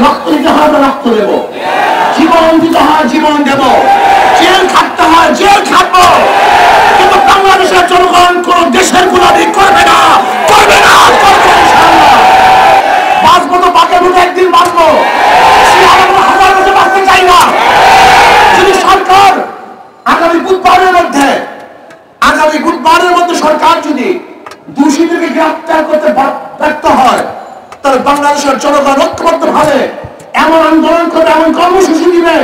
রক্ত দিতে হয় রক্ত দেব, জীবন দিতে হয় জীবন দেব, জেল খাটতে হয় জেল খাটবো, কিন্তু বাংলাদেশের জনগণ কোন দেশের গোলামি করবে না, করবে না, করবে ইনশাআল্লাহ। বাঁচবো তো বাঁকের মতো একদিন বাঁচবো, হাজার বছর বাঁচতে চাই না। যদি সরকার আগামী বুধবারের মধ্যে সরকার যদি দোষীদেরকে গ্রেফতার করতে ব্যর্থ হয়, তাহলে বাংলাদেশের জনগণ ঐক্যবদ্ধ ভাবে এমন আন্দোলন করবে, এমন কর্মসূচি দিবে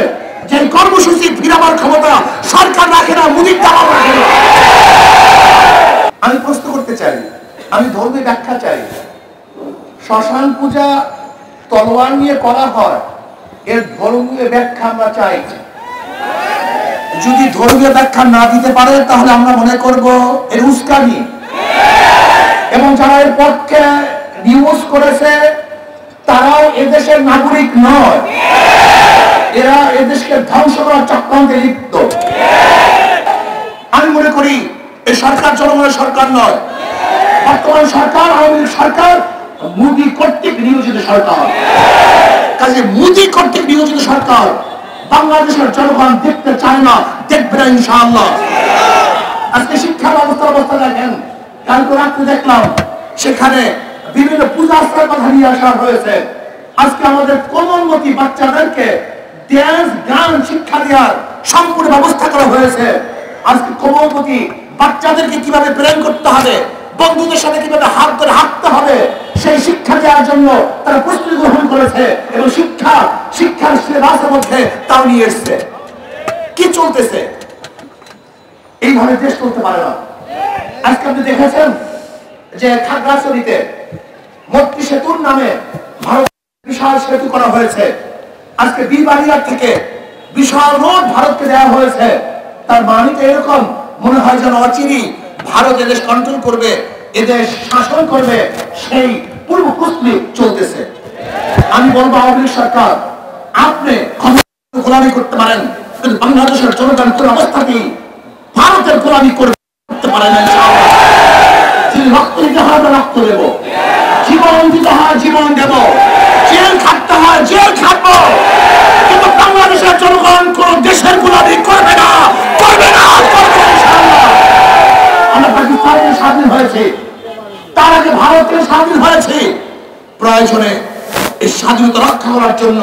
যে কর্মসূচি ফিরাবার ক্ষমতা সরকার রাখে না, মুদির দালাল রাখে না। আমি প্রশ্ন করতে চাই, আমি ধর্মীয় ব্যাখ্যা চাই। শ্মশান পূজা তলোয়ার নিয়ে করা হয়, এর ধর্মীয় ব্যাখ্যা আমরা চাই। যদি ধর্মীয় ব্যাখ্যা না দিতে পারে তাহলে আমরা মনে করব এর উস্কানি, এবং যারা এর পক্ষে নিউজ করেছে তারাও এদেশের নাগরিক নয়, এরা এদেশকে ধ্বংস করার চক্রান্তে লিপ্ত। আমি মনে করি এই সরকার জনগণের সরকার নয়, বর্তমান সরকার আওয়ামী লীগ সরকার মোদী কর্তৃক নিয়োজিত সরকার। কাজে মোদী কর্তৃক নিয়োজিত সরকার বাংলাদেশের জনগণ দেখতে চায় না, দেখবে না ইনশাআল্লাহ। আজকে শিক্ষা ব্যবস্থার অবস্থা দেখেন, কালকে রাত্রে দেখলাম সেখানে বিভিন্ন পূজাস্থার কথা নিয়ে আসা হয়েছে। আজকে আমাদের কোমলমতি বাচ্চাদেরকে ড্যান্স গান শিক্ষা দেওয়ার সম্পূর্ণ ব্যবস্থা করা হয়েছে। আজকে কোমলমতি বাচ্চাদেরকে কিভাবে প্রেম করতে হবে, বন্ধুদের সাথে কিভাবে হাত ধরে হাঁটতে হবে, সেই শিক্ষা দেওয়ার জন্য তারা প্রস্তুতি গ্রহণ করেছে, এবং শিক্ষার সিলেবাসের মধ্যে তাও নিয়ে এসছে। কি চলতেছে? এইভাবে দেশ চলতে পারে না। আজকে আপনি দেখেছেন যে খাগড়াছড়িতে মৈত্রী সেতুর নামে ভারত বিশাল সেতু করা হয়েছে। আজকে বিবাড়িয়ার থেকে বিশাল রোড ভারতকে দেওয়া হয়েছে। তার মানে তো এরকম মনে হয় যেন অচিরেই ভারত এদেশ কন্ট্রোল করবে, এদেশ শাসন করবে, সেই পূর্ব প্রস্তুতি চলতেছে। আমি বলবো আওয়ামী লীগ সরকার, আপনি গোলামি করতে পারেন, কিন্তু বাংলাদেশের জনগণ কোন অবস্থাতেই ভারতের গোলামি করতে পারে না। যদি রক্ত দিতে হয় রক্ত দেব, জীবন দিতে হয় জীবন দেব, জেল খাটতে হয় জেল খাটবো, কিন্তু বাংলাদেশের জনগণ কোন দেশের গোলামি করবে না, করবে না, করবে ইনশাআল্লাহ। আমরা পাকিস্তানের স্বাধীন হয়েছে, তার আগে ভারতের স্বাধীন হয়েছে। প্রয়োজনে এই স্বাধীনতা রক্ষা করার জন্য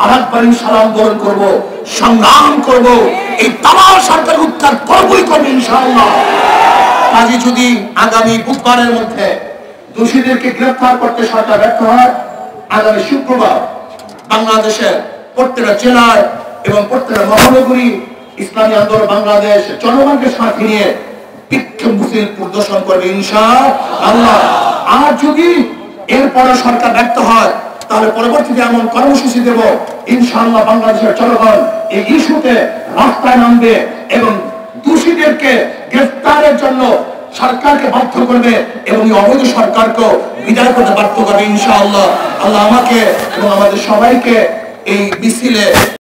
আরেকবার ইনশাআল্লাহ আন্দোলন করব, সংগ্রাম করব, এই তামাম সরকার উত্তর করবই করবে ইনশাআল্লাহ। কাজে যদি আগামী বুধবারের মধ্যে দোষীদেরকে গ্রেফতার করতে সরকার ব্যর্থ হয়, আগামী শুক্রবার বাংলাদেশের প্রত্যেকটা জেলায় এবং প্রত্যেকটা মহানগরী ইসলামী আন্দোলন বাংলাদেশ জনগণকে সাথে নিয়ে বিক্ষোভ মিছিল প্রদর্শন করবে ইনশাআল্লাহ। আর যদি এরপরে সরকার ব্যর্থ হয় তাহলে পরবর্তীতে এমন কর্মসূচি দেব ইনশাআল্লাহ। বাংলাদেশের জনগণ এই ইস্যুতে রাস্তায় নামবে এবং দোষীদেরকে গ্রেফতারের জন্য সরকারকে বাধ্য করবে, এবং এই অবৈধ সরকারকেও বিদায় করতে বাধ্য করবে ইনশাআল্লাহ। আল্লাহ আমাকে এবং আমাদের সবাইকে এই মিছিলে